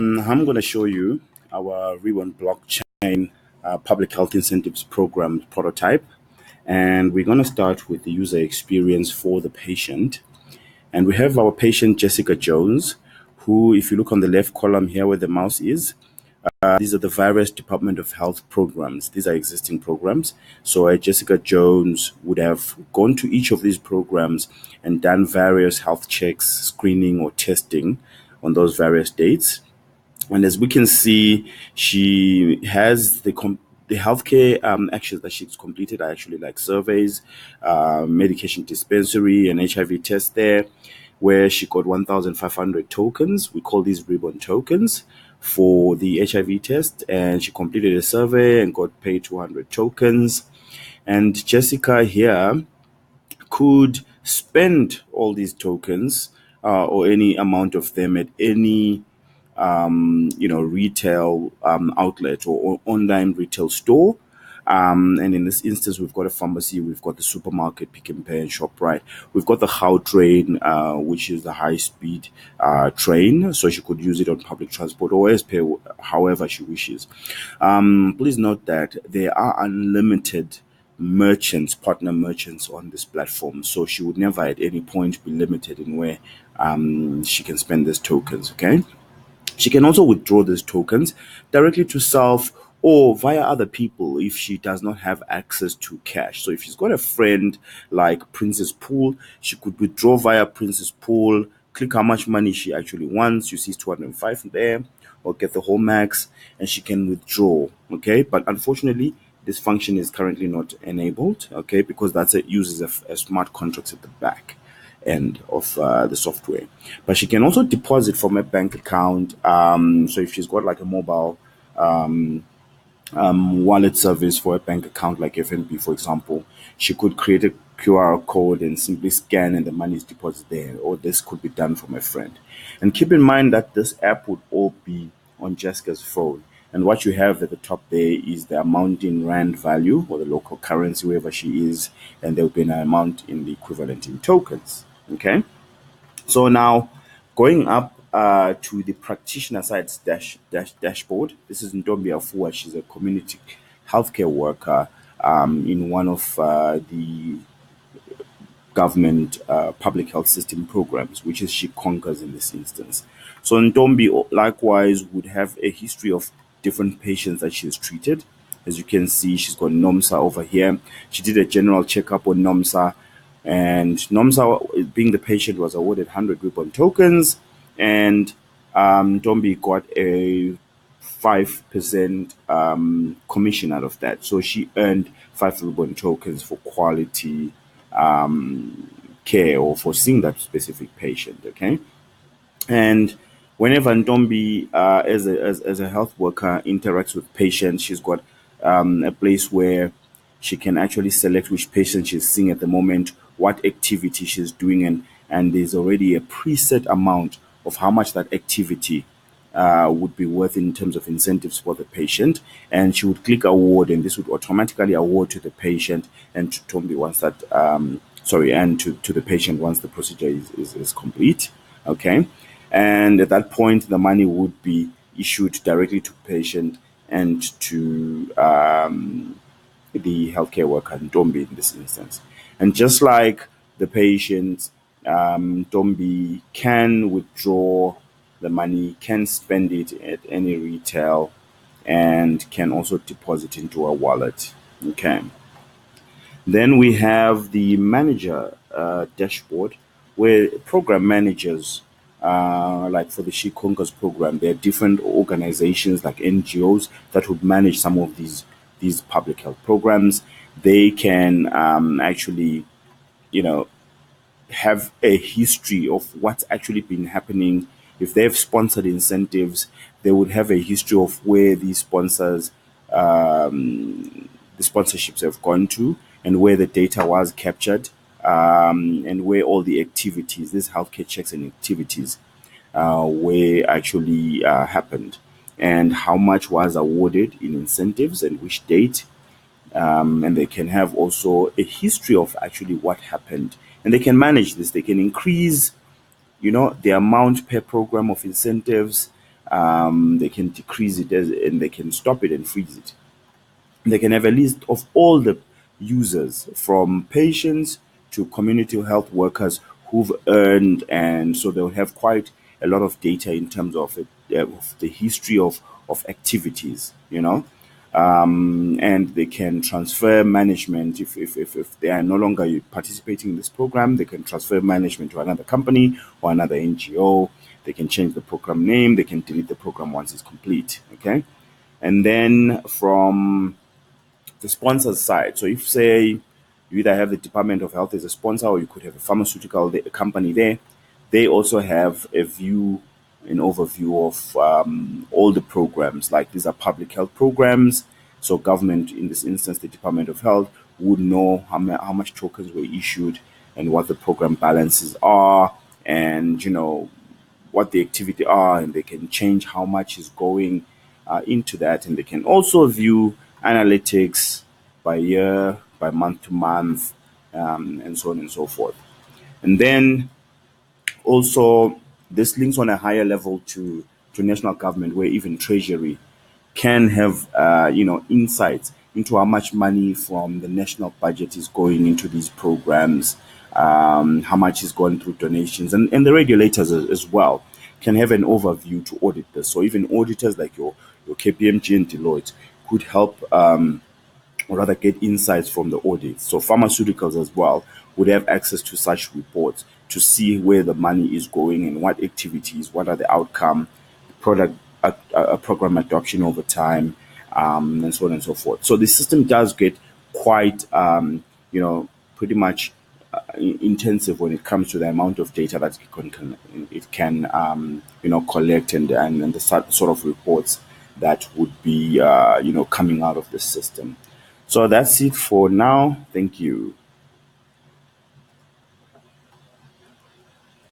I'm going to show you our Rewan blockchain public health incentives program prototype. And we're going to start with the user experience for the patient. And we have our patient, Jessica Jones, who, if you look on the left column here where the mouse is, these are the various Department of Health programs. These are existing programs. So Jessica Jones would have gone to each of these programs and done various health checks, screening, or testing on those various dates. And as we can see, she has the healthcare actions that she's completed are actually like surveys, medication dispensary, and HIV test there, where she got 1,500 tokens. We call these ribbon tokens for the HIV test, and she completed a survey and got paid 200 tokens. And Jessica here could spend all these tokens or any amount of them at any retail outlet or online retail store. And in this instance, we've got a pharmacy, we've got the supermarket, Pick and Pay, and ShopRite. We've got the How train, which is the high-speed train, so she could use it on public transport or as pay however she wishes. Please note that there are unlimited merchants, partner merchants on this platform. So she would never at any point be limited in where she can spend these tokens, okay? She can also withdraw these tokens directly to self or via other people if she does not have access to cash. So if she's got a friend like Princess Pool, she could withdraw via Princess Pool, click how much money she actually wants. You see 205 there, or get the whole max, and she can withdraw. Okay, but unfortunately, this function is currently not enabled. Okay, because it uses a smart contract at the back end of the software. But she can also deposit from a bank account. So if she's got like a mobile wallet service for a bank account like FNB, for example, she could create a QR code and simply scan and the money is deposited there, or this could be done from a friend. And keep in mind that this app would all be on Jessica's phone. And what you have at the top there is the amount in Rand value or the local currency, wherever she is, and there will be an amount in the equivalent in tokens. Okay. So now going up to the practitioner side dashboard, this is Ndombi Afua. She's a community healthcare worker in one of the government public health system programs, which is she conquers in this instance. So Ndombi likewise would have a history of different patients that she has treated. As you can see, she's got NOMSA over here. She did a general checkup on NOMSA, and NOMSA, being the patient, was awarded 100 ribbon tokens, and Ndombi got a 5% commission out of that. So she earned 5 ribbon tokens for quality care or for seeing that specific patient. Okay, and whenever Ndombi, as a health worker, interacts with patients, she's got a place where she can actually select which patient she's seeing at the moment, what activity she's doing, and there's already a preset amount of how much that activity would be worth in terms of incentives for the patient. And she would click award, and this would automatically award to the patient and to Tombi once that, and to the patient once the procedure is complete. Okay. And at that point, the money would be issued directly to patient and to the healthcare worker, Ndombi in this instance. And just like the patient, Ndombi can withdraw the money, can spend it at any retail, and can also deposit into a wallet. Okay. Then we have the manager dashboard, where program managers, like for the She Conquers program, there are different organizations like NGOs that would manage some of these public health programs. They can actually, have a history of what's actually been happening. If they've sponsored incentives, they would have a history of where these sponsors, the sponsorships have gone to, and where the data was captured, and where all the activities, these healthcare checks and activities, where actually happened, and how much was awarded in incentives and which date. And they can have also a history of actually what happened, and they can manage this. They can increase, the amount per program of incentives. They can decrease it and they can stop it and freeze it. They can have a list of all the users from patients to community health workers who've earned, and so they'll have quite a lot of data in terms of, of the history of activities, and they can transfer management if they are no longer participating in this program. They can transfer management to another company or another NGO. They can change the program name. They can delete the program once it's complete. Okay, and then from the sponsor's side. So if say you either have the Department of Health as a sponsor or you could have a pharmaceutical company there, they also have a view, an overview of all the programs. Like these are public health programs. So government, in this instance, the Department of Health, would know how much tokens were issued and what the program balances are, and what the activity are, and they can change how much is going into that, and they can also view analytics by year, by month to month, and so on and so forth. And then also, this links on a higher level to national government, where even Treasury can have insights into how much money from the national budget is going into these programs, how much is going through donations, and the regulators as well can have an overview to audit this. So even auditors like your KPMG and Deloitte could help, or rather get insights from the audits. So pharmaceuticals as well would have access to such reports to see where the money is going and what activities, what are the outcome, product program adoption over time, and so on and so forth. So the system does get quite, pretty much intensive when it comes to the amount of data that it can collect, and the sort of reports that would be coming out of the system. So that's it for now. Thank you.